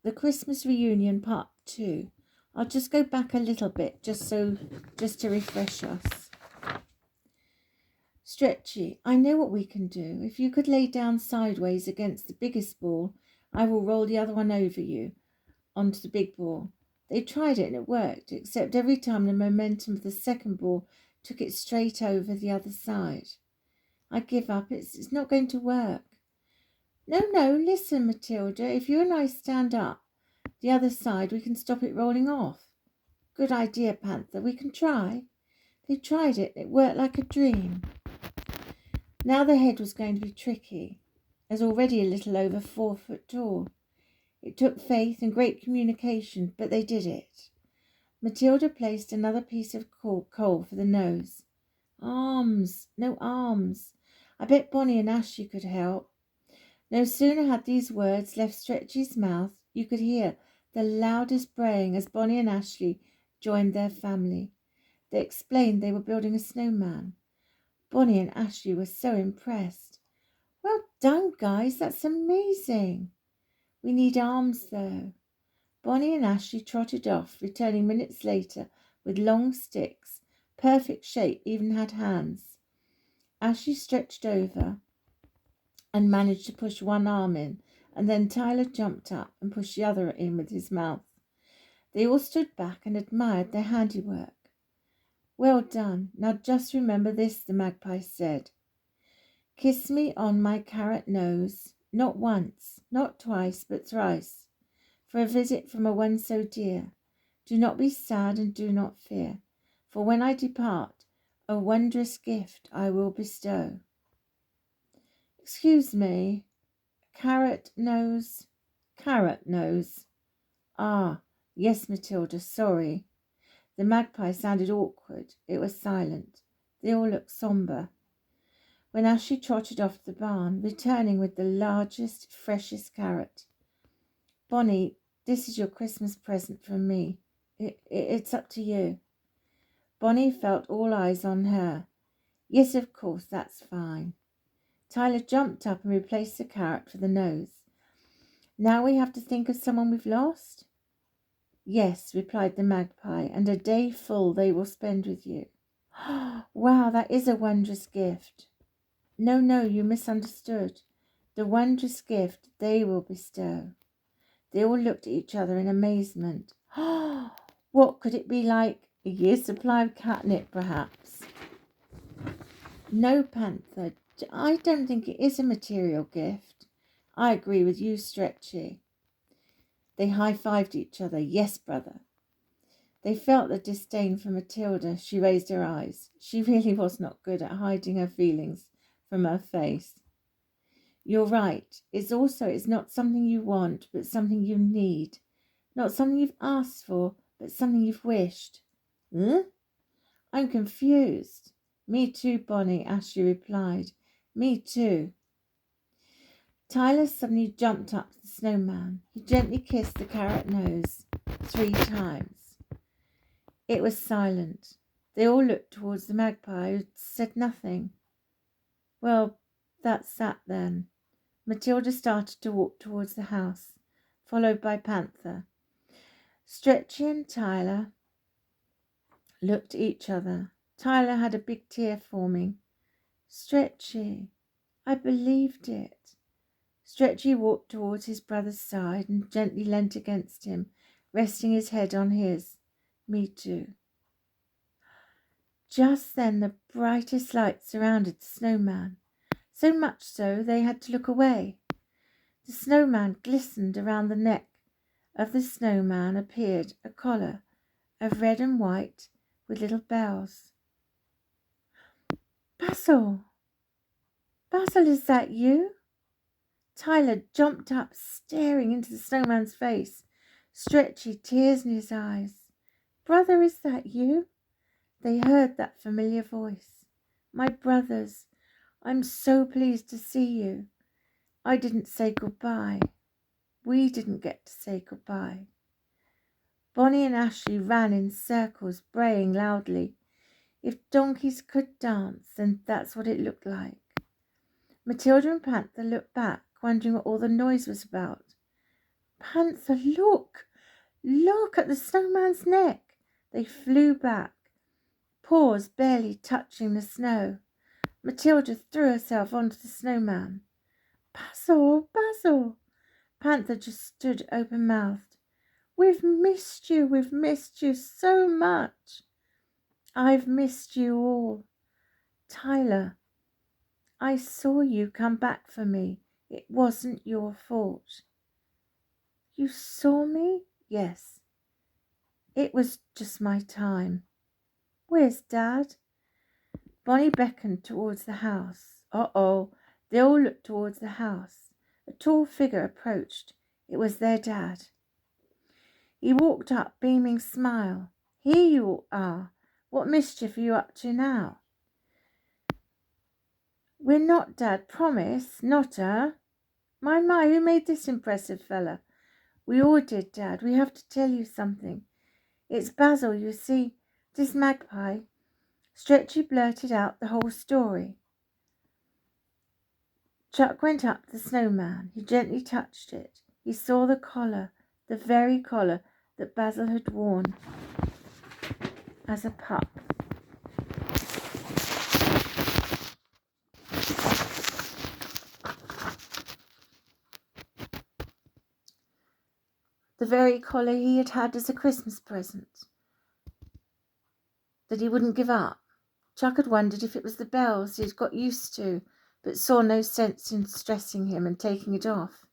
The Christmas Reunion Part 2. I'll just go back a little bit just to refresh us. Stretchy, I know what we can do. If you could lay down sideways against the biggest ball, I will roll the other one over you onto the big ball. They tried it and it worked, except every time the momentum of the second ball took it straight over the other side. I give up. It's not going to work. No, listen, Matilda. If you and I stand up the other side, we can stop it rolling off. Good idea, Panther. We can try. They tried it. It worked like a dream. Now the head was going to be tricky, as already a little over 4 foot tall. It took faith and great communication, but they did it. Matilda placed another piece of coal for the nose. Arms. No arms. I bet Bonnie and Ashley could help. No sooner had these words left Stretchy's mouth, you could hear the loudest braying as Bonnie and Ashley joined their family. They explained they were building a snowman. Bonnie and Ashley were so impressed. Well done, guys. That's amazing. We need arms, though. Bonnie and Ashley trotted off, returning minutes later with long sticks. Perfect shape, even had hands. Ashley stretched over and managed to push one arm in, and then Tyler jumped up and pushed the other in with his mouth. They all stood back and admired their handiwork. Well done. Now just remember this, the magpie said. Kiss me on my carrot nose, not once, not twice, but thrice, for a visit from a one so dear. Do not be sad and do not fear, for when I depart, a wondrous gift I will bestow. Excuse me, carrot nose. Ah, yes, Matilda, sorry. The magpie sounded awkward. It was silent. They all looked sombre. When Ashley trotted off to the barn, returning with the largest, freshest carrot. Bonnie, this is your Christmas present from me. It's up to you. Bonnie felt all eyes on her. Yes, of course, that's fine. Tyler jumped up and replaced the carrot for the nose. Now we have to think of someone we've lost? Yes, replied the magpie, and a day full they will spend with you. Wow, that is a wondrous gift. No, you misunderstood. The wondrous gift they will bestow. They all looked at each other in amazement. What could it be like? A year's supply of catnip, perhaps? No, Panther, I don't think it is a material gift. I agree with you, Stretchy. They high-fived each other. Yes, brother. They felt the disdain for Matilda. She raised her eyes. She really was not good at hiding her feelings from her face. You're right. It's not something you want, but something you need. Not something you've asked for, but something you've wished. Huh? I'm confused. Me too, Bonnie, Ashley replied. Me too. Tyler suddenly jumped up to the snowman. He gently kissed the carrot nose 3 times. It was silent. They all looked towards the magpie, who said nothing. Well, that's that then. Matilda started to walk towards the house, followed by Panther. Stretchy and Tyler looked at each other. Tyler had a big tear forming. Stretchy, I believed it. Stretchy walked towards his brother's side and gently leant against him, resting his head on his. Me too. Just then the brightest light surrounded the snowman, so much so they had to look away. The snowman glistened. Around the neck of the snowman appeared a collar of red and white with little bells. Basil, is that you? Tyler jumped up, staring into the snowman's face. Stretchy, tears in his eyes. Brother, is that you? They heard that familiar voice. My brothers, I'm so pleased to see you. I didn't say goodbye. We didn't get to say goodbye. Bonnie and Ashley ran in circles, braying loudly. If donkeys could dance, then that's what it looked like. Matilda and Panther looked back, wondering what all the noise was about. Panther, look! Look at the snowman's neck! They flew back, paws barely touching the snow. Matilda threw herself onto the snowman. Basil, Basil! Panther just stood open-mouthed. We've missed you so much. I've missed you all. Tyler, I saw you come back for me. It wasn't your fault. You saw me? Yes. It was just my time. Where's Dad? Bonnie beckoned towards the house. Uh-oh. They all looked towards the house. A tall figure approached. It was their dad. He walked up, beaming smile. Here you are. What mischief are you up to now? We're not, Dad, promise. Not, My, who made this impressive fella? We all did, Dad. We have to tell you something. It's Basil, you see. This magpie. Stretchy blurted out the whole story. Chuck went up to the snowman. He gently touched it. He saw the collar, the very collar that Basil had worn as a pup. The very collar he had had as a Christmas present that he wouldn't give up. Chuck had wondered if it was the bells he had got used to, but saw no sense in stressing him and taking it off.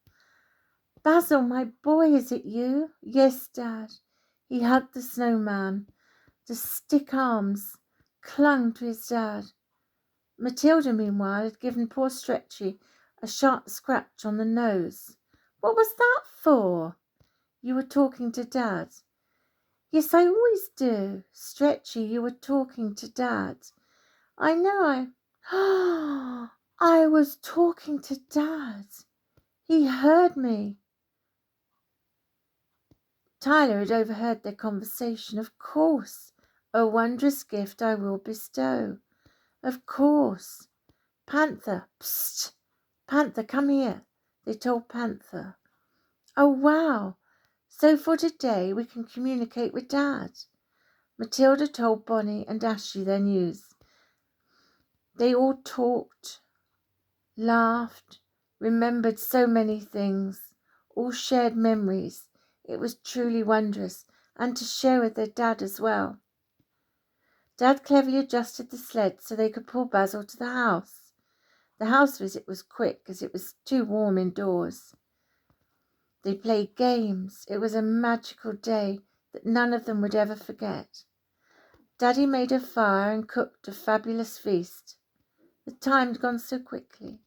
Basil, my boy, is it you? Yes, Dad. He hugged the snowman. The stick arms clung to his dad. Matilda, meanwhile, had given poor Stretchy a sharp scratch on the nose. What was that for? You were talking to Dad. Yes, I always do. Stretchy, you were talking to Dad. I know I was talking to Dad. He heard me. Tyler had overheard their conversation. Of course, a wondrous gift I will bestow. Of course. Panther, psst! Panther, come here. They told Panther. Oh, wow. So for today we can communicate with Dad. Matilda told Bonnie and Ashley their news. They all talked, laughed, remembered so many things, all shared memories. It was truly wondrous, and to share with their dad as well. Dad cleverly adjusted the sled so they could pull Basil to the house. The house visit was quick as it was too warm indoors. They played games. It was a magical day that none of them would ever forget. Daddy made a fire and cooked a fabulous feast. The time had gone so quickly.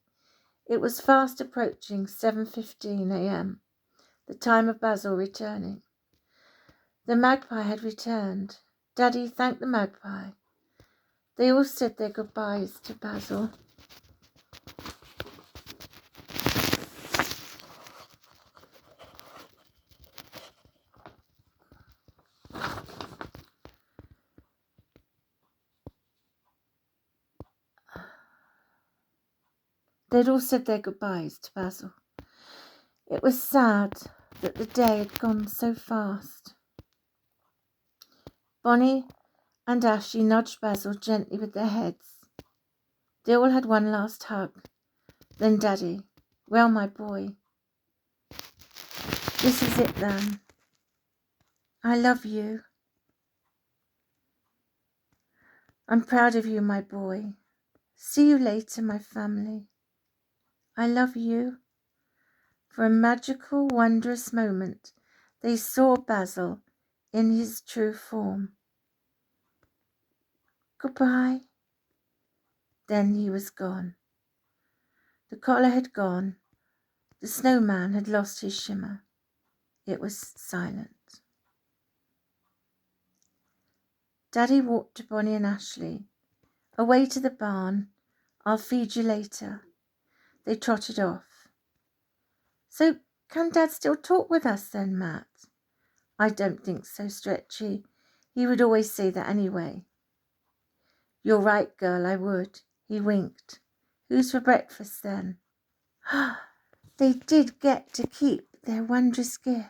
It was fast approaching 7:15 a.m., the time of Basil returning. The magpie had returned. Daddy thanked the magpie. They all said their goodbyes to Basil. They'd all said their goodbyes to Basil. It was sad that the day had gone so fast. Bonnie and Ashley nudged Basil gently with their heads. They all had one last hug. Then Daddy, well, my boy, this is it then. I love you. I'm proud of you, my boy. See you later, my family. I love you. For a magical, wondrous moment, they saw Basil in his true form. Goodbye. Then he was gone. The collar had gone. The snowman had lost his shimmer. It was silent. Daddy walked to Bonnie and Ashley. Away to the barn. I'll feed you later. They trotted off. So can Dad still talk with us then, Matt? I don't think so, Stretchy. He would always say that anyway. You're right, girl, I would. He winked. Who's for breakfast then? They did get to keep their wondrous gift.